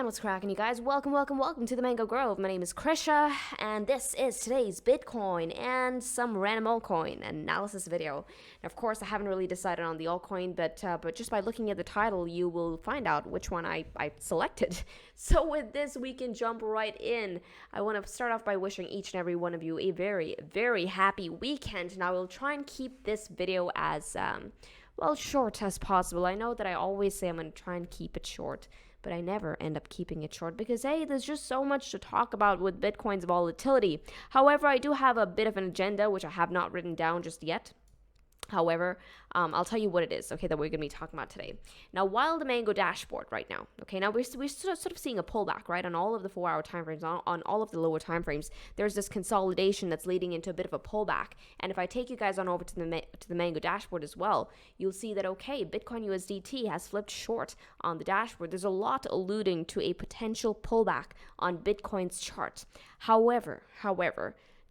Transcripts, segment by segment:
And what's cracking, you guys? Welcome to the Mango Grove. My name is Krisha, and this is today's Bitcoin and some random altcoin analysis video. Now, of course, I haven't really decided on the altcoin, but just by looking at the title, you will find out which one I selected. So with this, we can jump right in. I want to start off by wishing each and every one of you a very, very happy weekend. Now, I will try and keep this video as short as possible. I know that I always say I'm going to try and keep it short, but I never end up keeping it short because, hey, there's just so much to talk about with Bitcoin's volatility. However, I do have a bit of an agenda, which I have not written down just yet. However, I'll tell you what it is, okay, that we're going to be talking about today. Now, while the Mango dashboard right now, okay, now we're sort of seeing a pullback, right, on all of the 4-hour time frames, on all of the lower time frames. There's this consolidation that's leading into a bit of a pullback. And if I take you guys on over to the Mango dashboard as well, you'll see that, okay, Bitcoin USDT has flipped short on the dashboard. There's a lot alluding to a potential pullback on Bitcoin's chart. However,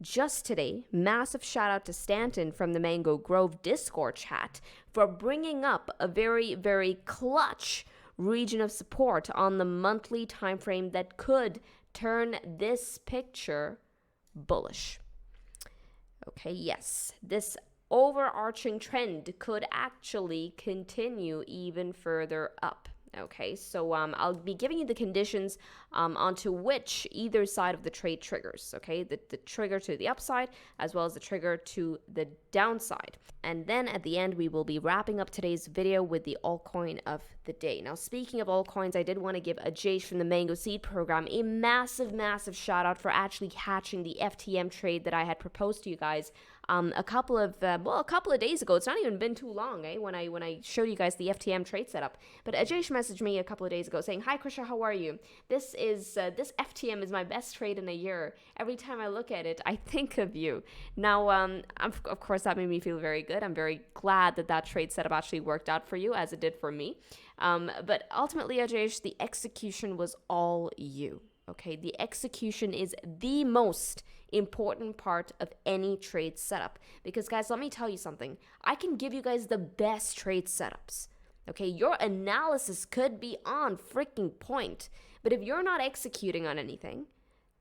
just today, massive shout out to Stanton from the Mango Grove Discord chat for bringing up a very, very clutch region of support on the monthly time frame that could turn this picture bullish. Okay, yes, this overarching trend could actually continue even further up. Okay, so I'll be giving you the conditions onto which either side of the trade triggers, okay? The trigger to the upside as well as the trigger to the downside. And then at the end, we will be wrapping up today's video with the altcoin of the day. Now, speaking of altcoins, I did want to give Ajesh from the Mango Seed program a massive shout out for actually catching the FTM trade that I had proposed to you guys a couple of days ago. It's not even been too long, when I showed you guys the FTM trade setup. But Ajesh messaged me a couple of days ago saying, "Hi Krisha, how are you? This FTM is my best trade in a year. Every time I look at it, I think of you." Now, of course, that made me feel very good. I'm very glad that trade setup actually worked out for you, as it did for me. But ultimately, Ajesh, the execution was all you. Okay, the execution is the most important part of any trade setup. Because, guys, let me tell you something. I can give you guys the best trade setups. Okay, your analysis could be on freaking point. But if you're not executing on anything,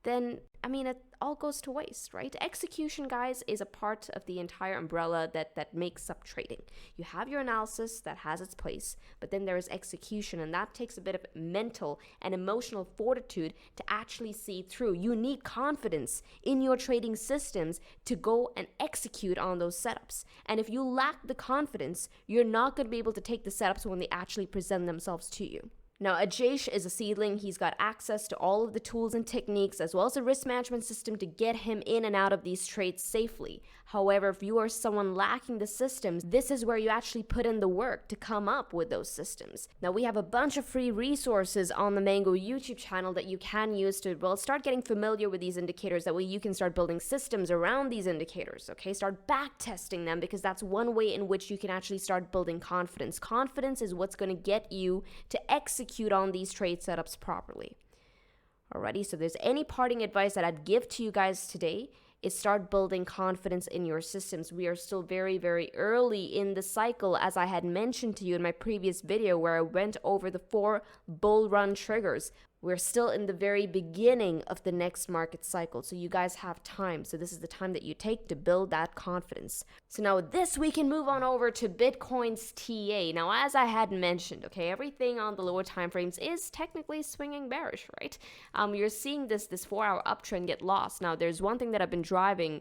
then, it all goes to waste, right? Execution, guys, is a part of the entire umbrella that makes up trading. You have your analysis that has its place, but then there is execution, and that takes a bit of mental and emotional fortitude to actually see through. You need confidence in your trading systems to go and execute on those setups. And if you lack the confidence, you're not going to be able to take the setups when they actually present themselves to you. Now, Ajesh is a seedling. He's got access to all of the tools and techniques as well as a risk management system to get him in and out of these trades safely. However, if you are someone lacking the systems, this is where you actually put in the work to come up with those systems. Now, we have a bunch of free resources on the Mango YouTube channel that you can use to, start getting familiar with these indicators. That way you can start building systems around these indicators, okay? Start back testing them, because that's one way in which you can actually start building confidence. Confidence is what's going to get you to execute on these trade setups properly. Alrighty, so if there's any parting advice that I'd give to you guys today, is start building confidence in your systems. We are still very, very early in the cycle, as I had mentioned to you in my previous video where I went over the 4 bull run triggers. We're still in the very beginning of the next market cycle, so you guys have time. So this is the time that you take to build that confidence. So now with this, we can move on over to Bitcoin's TA. Now, as I had mentioned, okay, everything on the lower time frames is technically swinging bearish, right? You're seeing this 4-hour uptrend get lost. Now, there's one thing that I've been driving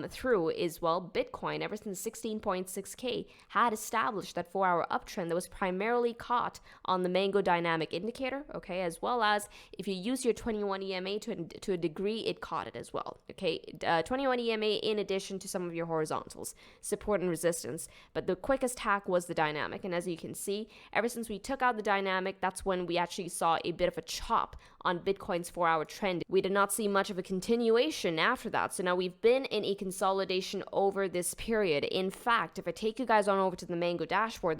through is, Bitcoin, ever since 16.6K, had established that 4-hour uptrend that was primarily caught on the Mango dynamic indicator, okay, as well as if you use your 21 EMA to a degree, it caught it as well. Okay, 21 EMA in addition to some of your horizontals, support and resistance. But the quickest hack was the dynamic. And as you can see, ever since we took out the dynamic, that's when we actually saw a bit of a chop on Bitcoin's 4-hour trend, we did not see much of a continuation after that. So now we've been in a consolidation over this period. In fact, if I take you guys on over to the Mango dashboard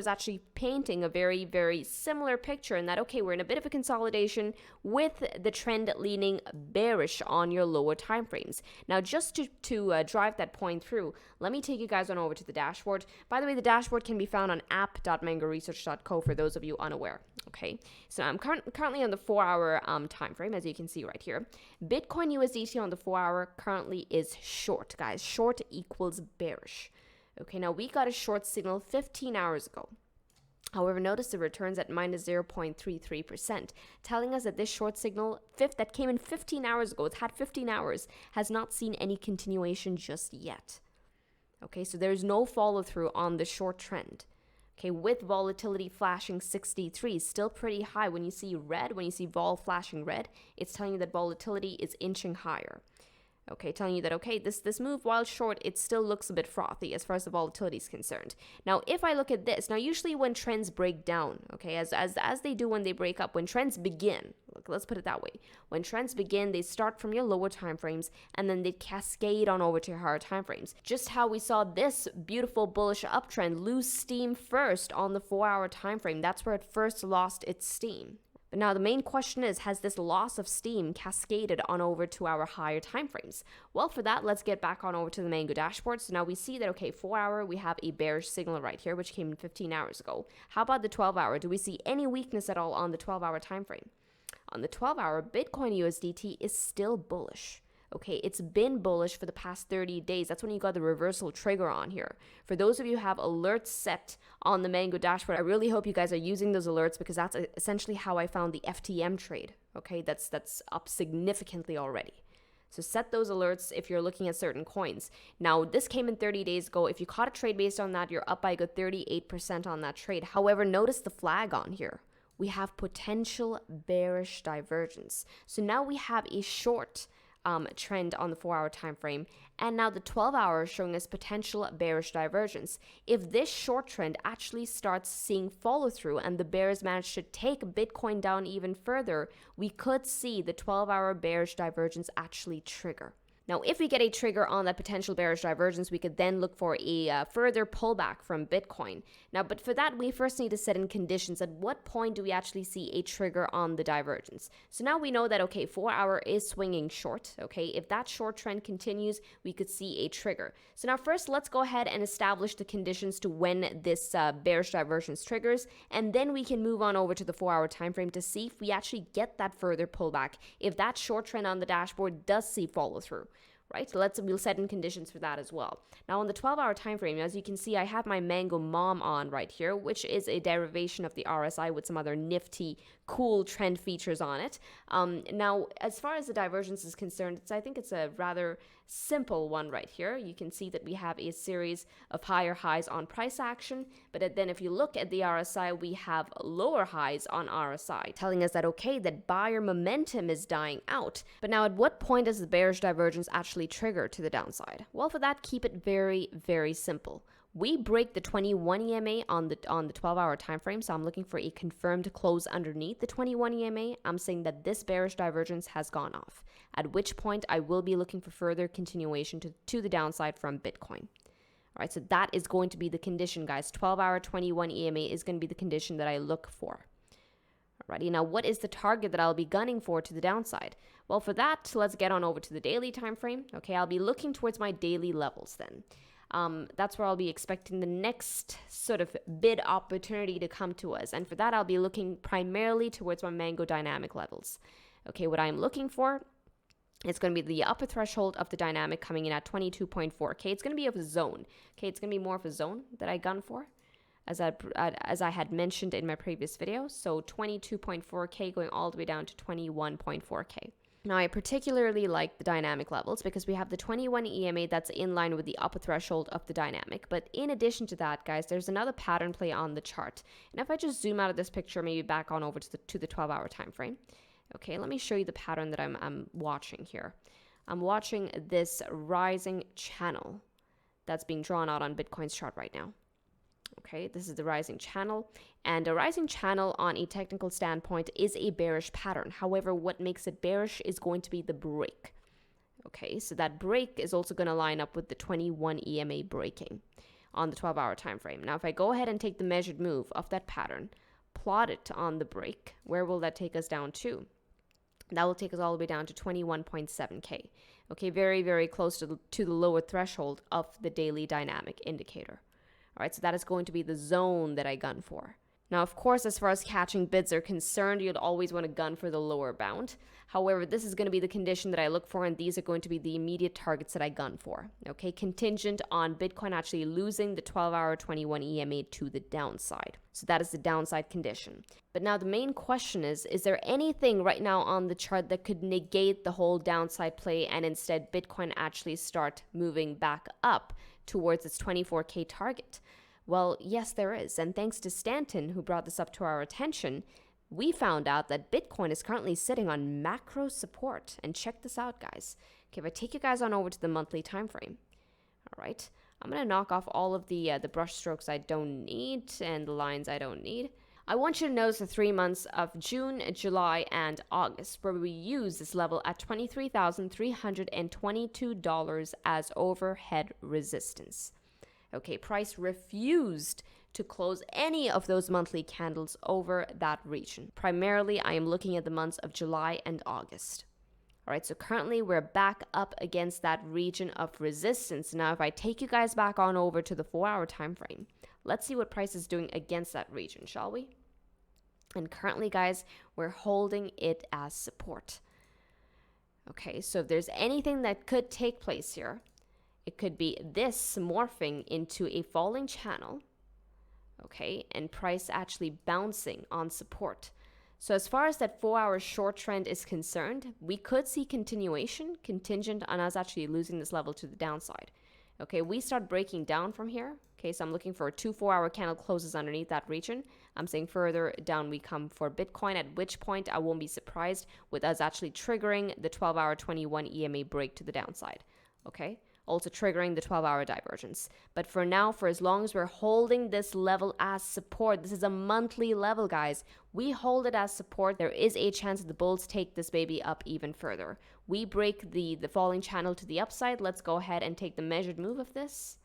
is actually painting a very, very similar picture in that, okay, we're in a bit of a consolidation with the trend leaning bearish on your lower time frames. Now, just to drive that point through, let me take you guys on over to the dashboard. By the way, the dashboard can be found on app.mangoresearch.co for those of you unaware. Okay, so I'm currently on the 4-hour time frame, as you can see right here. Bitcoin USDT on the 4-hour currently is short, guys. Short equals bearish. Okay, now we got a short signal 15 hours ago. However, notice the returns at minus 0.33%, telling us that this short signal that came in 15 hours ago, it's had 15 hours, has not seen any continuation just yet. Okay, so there's no follow through on the short trend. Okay, with volatility flashing 63, still pretty high. When you see red, when you see vol flashing red, it's telling you that volatility is inching higher. Okay, telling you that, okay, this move, while short, it still looks a bit frothy as far as the volatility is concerned. Now, if I look at this, now usually when trends break down, okay, as they do when they break up, when trends begin, look, let's put it that way. When trends begin, they start from your lower time frames and then they cascade on over to your higher time frames. Just how we saw this beautiful bullish uptrend lose steam first on the 4-hour time frame. That's where it first lost its steam. But now the main question is, has this loss of steam cascaded on over to our higher time frames? Well, for that, let's get back on over to the Mango dashboard. So now we see that, okay, 4-hour, we have a bearish signal right here, which came in 15 hours ago. How about the 12-hour? Do we see any weakness at all on the 12-hour time frame? On the 12-hour, Bitcoin USDT is still bullish. Okay, it's been bullish for the past 30 days. That's when you got the reversal trigger on here. For those of you who have alerts set on the Mango dashboard, I really hope you guys are using those alerts because that's essentially how I found the FTM trade. Okay, that's up significantly already. So set those alerts if you're looking at certain coins. Now, this came in 30 days ago. If you caught a trade based on that, you're up by a good 38% on that trade. However, notice the flag on here. We have potential bearish divergence. So now we have a short trend on the 4-hour time frame, and now the 12-hour is showing us potential bearish divergence. If this short trend actually starts seeing follow through and the bears manage to take Bitcoin down even further, we could see the 12-hour bearish divergence actually trigger. Now, if we get a trigger on that potential bearish divergence, we could then look for a further pullback from Bitcoin. Now, but for that, we first need to set in conditions. At what point do we actually see a trigger on the divergence? So now we know that, okay, 4-hour is swinging short, okay? If that short trend continues, we could see a trigger. So now first, let's go ahead and establish the conditions to when this bearish divergence triggers, and then we can move on over to the 4-hour time frame to see if we actually get that further pullback, if that short trend on the dashboard does see follow through. Right, so we'll set in conditions for that as well. Now on the 12-hour time frame, as you can see, I have my Mango Mom on right here, which is a derivation of the RSI with some other nifty, cool trend features on it. Now, as far as the divergence is concerned, I think it's a rather simple one right here. You can see that we have a series of higher highs on price action, but then if you look at the RSI, we have lower highs on RSI, telling us that, okay, that buyer momentum is dying out. But now at what point does the bearish divergence actually trigger to the downside? Well, for that, keep it very, very simple. We break the 21 EMA on the 12-hour time frame, so I'm looking for a confirmed close underneath the 21 EMA. I'm saying that this bearish divergence has gone off, at which point I will be looking for further continuation to the downside from Bitcoin. All right, so that is going to be the condition, guys. 12-hour 21 EMA is going to be the condition that I look for. Alrighty, now what is the target that I'll be gunning for to the downside? Well, for that, let's get on over to the daily time frame. Okay, I'll be looking towards my daily levels then. That's where I'll be expecting the next sort of bid opportunity to come to us. And for that, I'll be looking primarily towards my Mango dynamic levels. Okay, what I'm looking for, it's going to be the upper threshold of the dynamic coming in at 22.4K. It's going to be of a zone. Okay, it's going to be more of a zone that I gun for, as I had mentioned in my previous video. So 22.4K going all the way down to 21.4K. Now, I particularly like the dynamic levels because we have the 21 EMA that's in line with the upper threshold of the dynamic. But in addition to that, guys, there's another pattern play on the chart. And if I just zoom out of this picture, maybe back on over to the 12-hour time frame. Okay, let me show you the pattern that I'm watching here. I'm watching this rising channel that's being drawn out on Bitcoin's chart right now. Okay, this is the rising channel, and a rising channel on a technical standpoint is a bearish pattern. However, what makes it bearish is going to be the break. Okay, so that break is also going to line up with the 21 EMA breaking on the 12-hour time frame. Now, if I go ahead and take the measured move of that pattern, plot it on the break, where will that take us down to? That will take us all the way down to 21.7K. Okay, very, very close to the lower threshold of the daily dynamic indicator. All right, so that is going to be the zone that I gun for. Now, of course, as far as catching bids are concerned, you'd always want to gun for the lower bound. However, this is going to be the condition that I look for, and these are going to be the immediate targets that I gun for. Okay, contingent on Bitcoin actually losing the 12-hour 21 EMA to the downside. So that is the downside condition. But now the main question is there anything right now on the chart that could negate the whole downside play and instead Bitcoin actually start moving back up towards its 24K target? Well, yes, there is. And thanks to Stanton, who brought this up to our attention, we found out that Bitcoin is currently sitting on macro support. And check this out, guys. Okay, if I take you guys on over to the monthly time frame, all right, I'm going to knock off all of the brush strokes I don't need and the lines I don't need. I want you to notice the 3 months of June, July, and August, where we use this level at $23,322 as overhead resistance. Okay, price refused to close any of those monthly candles over that region. Primarily, I am looking at the months of July and August. All right, so currently we're back up against that region of resistance. Now, if I take you guys back on over to the 4-hour time frame, let's see what price is doing against that region, shall we? And currently, guys, we're holding it as support. Okay, so if there's anything that could take place here, it could be this morphing into a falling channel, okay, and price actually bouncing on support. So as far as that 4-hour short trend is concerned, we could see continuation contingent on us actually losing this level to the downside. Okay, we start breaking down from here. Okay, so I'm looking for 2 4-hour candle closes underneath that region. I'm saying further down we come for Bitcoin, at which point I won't be surprised with us actually triggering the 12-hour 21 EMA break to the downside. Okay, also triggering the 12-hour divergence. But for now, for as long as we're holding this level as support, this is a monthly level, guys. We hold it as support. There is a chance that the bulls take this baby up even further. We break the falling channel to the upside. Let's go ahead and take the measured move of this.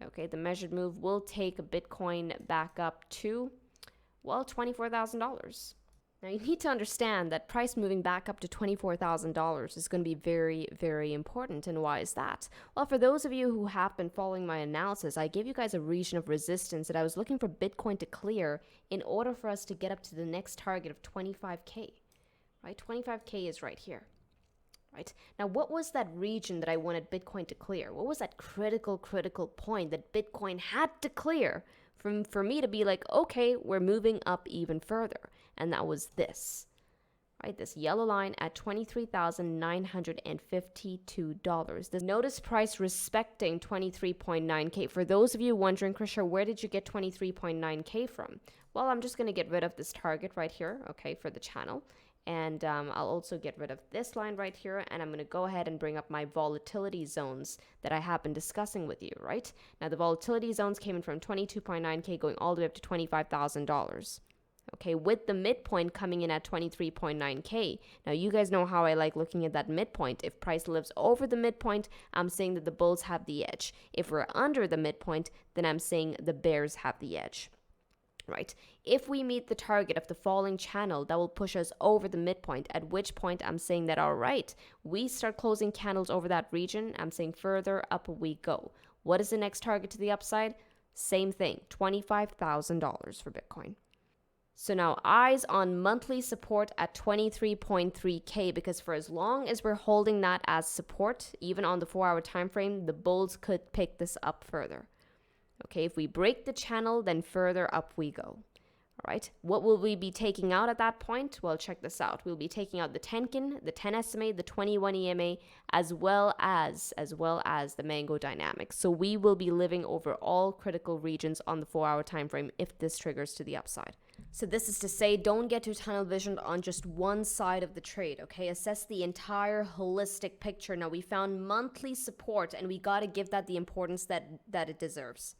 Okay, the measured move will take Bitcoin back up to, well, $24,000. Now, you need to understand that price moving back up to $24,000 is going to be very, very important. And why is that? Well, for those of you who have been following my analysis, I gave you guys a region of resistance that I was looking for Bitcoin to clear in order for us to get up to the next target of 25K, right? 25K is right here, right? Now, what was that region that I wanted Bitcoin to clear? What was that critical point that Bitcoin had to clear for me to be like, okay, we're moving up even further? And that was this, right? This yellow line at $23,952. The notice price respecting 23.9K. For those of you wondering, Krisha, where did you get 23.9K from? Well, I'm just going to get rid of this target right here, okay, for the channel. And I'll also get rid of this line right here. And I'm going to go ahead and bring up my volatility zones that I have been discussing with you, right? Now, the volatility zones came in from 22.9K going all the way up to $25,000. Okay, with the midpoint coming in at 23.9K. Now, you guys know how I like looking at that midpoint. If price lives over the midpoint, I'm saying that the bulls have the edge. If we're under the midpoint, then I'm saying the bears have the edge. Right? If we meet the target of the falling channel, that will push us over the midpoint, at which point I'm saying that, all right, we start closing candles over that region. I'm saying further up we go. What is the next target to the upside? Same thing, $25,000 for Bitcoin. So now eyes on monthly support at 23.3K, because for as long as we're holding that as support, even on the 4-hour time frame, the bulls could pick this up further. Okay, if we break the channel, then further up we go. All right, what will we be taking out at that point? Well, check this out. We'll be taking out the Tenkin, the 10 SMA, the 21 EMA, as well as the Mango dynamics. So we will be living over all critical regions on the 4-hour time frame if this triggers to the upside. So this is to say, don't get too tunnel visioned on just one side of the trade, okay? Assess the entire holistic picture. Now, we found monthly support, and we got to give that the importance that it deserves.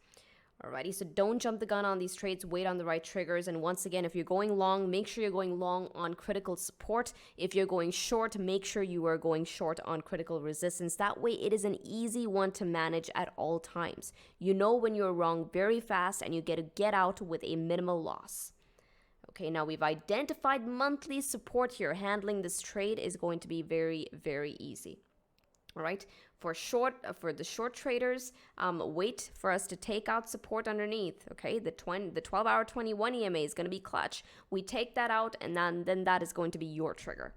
Alrighty, so don't jump the gun on these trades, wait on the right triggers. And once again, if you're going long, make sure you're going long on critical support. If you're going short, make sure you are going short on critical resistance. That way, it is an easy one to manage at all times. You know when you're wrong very fast and you get to get out with a minimal loss. Okay, now we've identified monthly support here. Handling this trade is going to be very, very easy. All right, for the short traders, wait for us to take out support underneath. Okay, the 12-hour 21 EMA is going to be clutch. We take that out, and then that is going to be your trigger.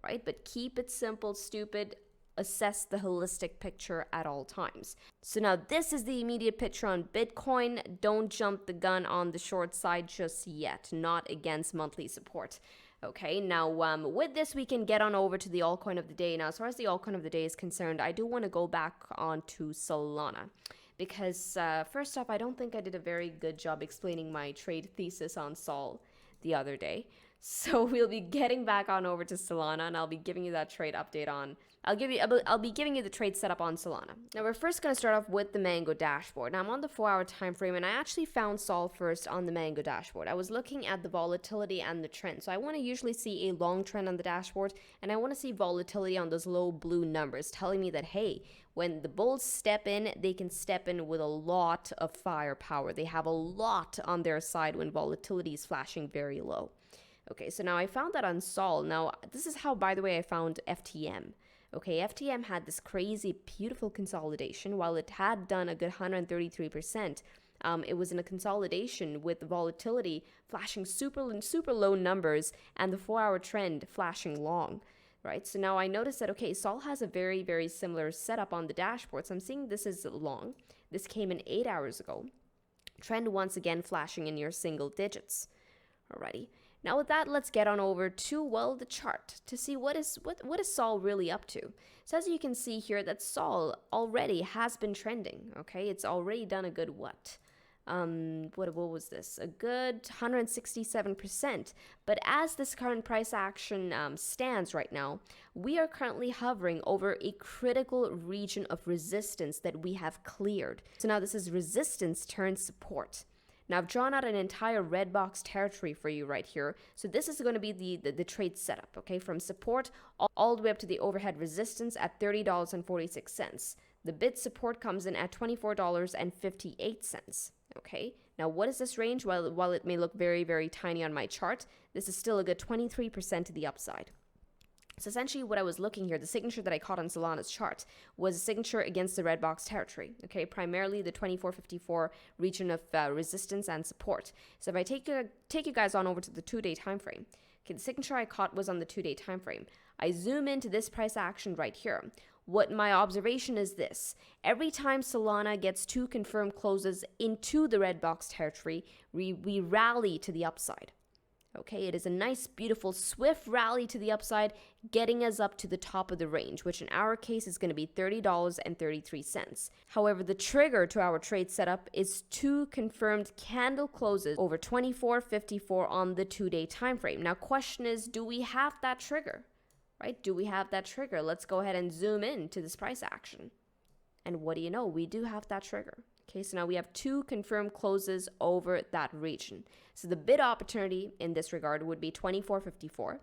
All right, but keep it simple, stupid. Assess the holistic picture at all times. So now this is the immediate picture on Bitcoin. Don't jump the gun on the short side just yet. Not against monthly support. Okay, now with this, we can get on over to the altcoin of the day. Now, as far as the altcoin of the day is concerned, I do want to go back onto Solana because first off, I don't think I did a very good job explaining my trade thesis on Sol the other day. So we'll be getting back on over to Solana, and I'll be giving you that trade update on. I'll be giving you the trade setup on Solana. Now we're first going to start off with the Mango dashboard. Now I'm on the 4-hour time frame, and I actually found Sol first on the Mango dashboard. I was looking at the volatility and the trend. So I want to usually see a long trend on the dashboard, and I want to see volatility on those low blue numbers, telling me that hey, when the bulls step in, they can step in with a lot of firepower. They have a lot on their side when volatility is flashing very low. Okay, so now I found that on Sol. Now, this is how, by the way, I found FTM. Okay, FTM had this crazy, beautiful consolidation. While it had done a good 133%, it was in a consolidation with volatility flashing super low numbers and the 4-hour trend flashing long, right? So now I noticed that, okay, Sol has a very, very similar setup on the dashboard. So I'm seeing this is long. This came in 8 hours ago. Trend once again flashing in your single digits. Alrighty. Now with that, let's get on over to, well, the chart to see what is Sol really up to. So as you can see here, that Sol already has been trending, okay? It's already done a good what was this? A good 167%. But as this current price action stands right now, we are currently hovering over a critical region of resistance that we have cleared. So now this is resistance turned support. Now, I've drawn out an entire red box territory for you right here. So this is going to be the trade setup, okay? From support all the way up to the overhead resistance at $30.46. The bid support comes in at $24.58, okay? Now, what is this range? While it may look very, very tiny on my chart, this is still a good 23% to the upside. So essentially what I was looking here, the signature that I caught on Solana's chart was a signature against the red box territory, okay? Primarily the 2454 region of resistance and support. So if I take you guys on over to the 2-day time frame, okay, the signature I caught was on the 2-day time frame. I zoom into this price action right here. What my observation is this: every time Solana gets 2 confirmed closes into the red box territory, we rally to the upside. Okay, it is a nice, beautiful, swift rally to the upside, getting us up to the top of the range, which in our case is going to be $30.33. However, the trigger to our trade setup is 2 confirmed candle closes over 24.54 on the 2-day time frame. Now, question is, do we have that trigger? Right? Do we have that trigger? Let's go ahead and zoom in to this price action. And what do you know? We do have that trigger. Okay, so now we have 2 confirmed closes over that region. So the bid opportunity in this regard would be $24.54.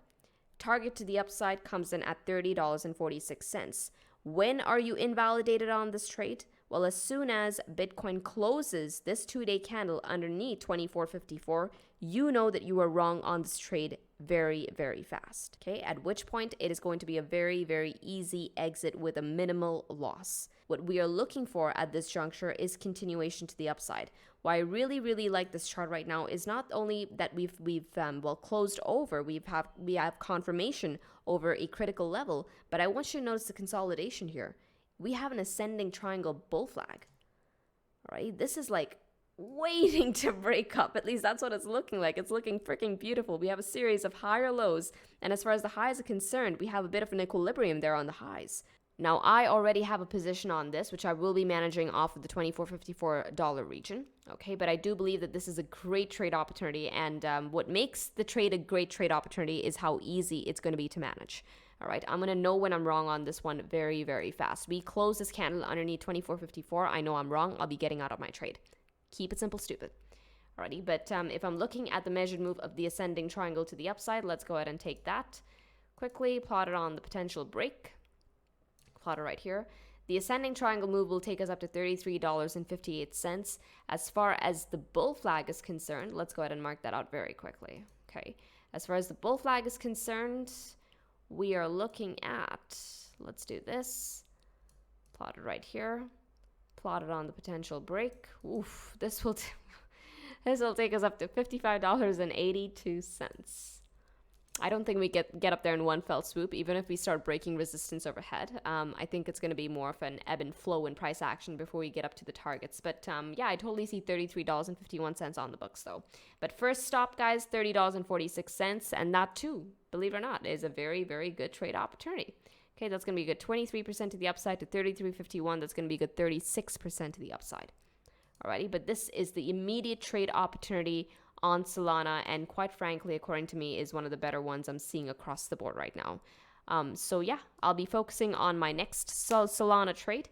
Target to the upside comes in at $30.46. When are you invalidated on this trade? Well, as soon as Bitcoin closes this 2-day candle underneath $24.54, you know that you are wrong on this trade very, very fast. Okay, at which point it is going to be a very, very easy exit with a minimal loss. What we are looking for at this juncture is continuation to the upside. Why I really, really like this chart right now is not only that we've closed over, we have confirmation over a critical level, but I want you to notice the consolidation here. We have an ascending triangle bull flag. All right, this is like waiting to break up. At least that's what it's looking like. It's looking freaking beautiful. We have a series of higher lows, and as far as the highs are concerned, we have a bit of an equilibrium there on the highs. Now, I already have a position on this, which I will be managing off of the $24.54 region, okay? But I do believe that this is a great trade opportunity, and what makes the trade a great trade opportunity is how easy it's going to be to manage. All right, I'm going to know when I'm wrong on this one very, very fast. We close this candle underneath $24.54. I know I'm wrong. I'll be getting out of my trade. Keep it simple, stupid. Alrighty, but if I'm looking at the measured move of the ascending triangle to the upside, let's go ahead and take that. Quickly plot it on the potential break. Plot it right here. The ascending triangle move will take us up to $33.58. As far as the bull flag is concerned, let's go ahead and mark that out very quickly. Okay. As far as the bull flag is concerned, we are looking at, let's do this. Plot it right here. Plot it on the potential break. Oof, this will take us up to $55.82. I don't think we get up there in one fell swoop, even if we start breaking resistance overhead. I think it's going to be more of an ebb and flow in price action before we get up to the targets. But yeah, I totally see $33.51 on the books though. But first stop, guys, $30.46. And that too, believe it or not, is a very, very good trade opportunity. Okay, that's going to be a good 23% to the upside to $33.51. That's going to be a good 36% to the upside. Alrighty, but this is the immediate trade opportunity on Solana, and quite frankly, according to me, is one of the better ones I'm seeing across the board right now. So yeah, I'll be focusing on my next Solana trade.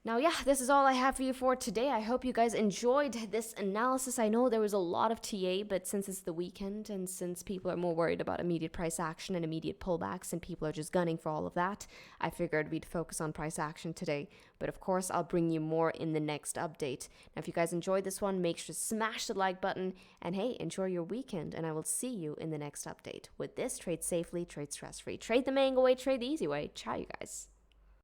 Now, yeah, this is all I have for you for today. I hope you guys enjoyed this analysis. I know there was a lot of TA, but since it's the weekend and since people are more worried about immediate price action and immediate pullbacks and people are just gunning for all of that, I figured we'd focus on price action today. But of course, I'll bring you more in the next update. Now, if you guys enjoyed this one, make sure to smash the like button. And hey, enjoy your weekend, and I will see you in the next update. With this, trade safely, trade stress-free. Trade the mango way, trade the easy way. Ciao, you guys.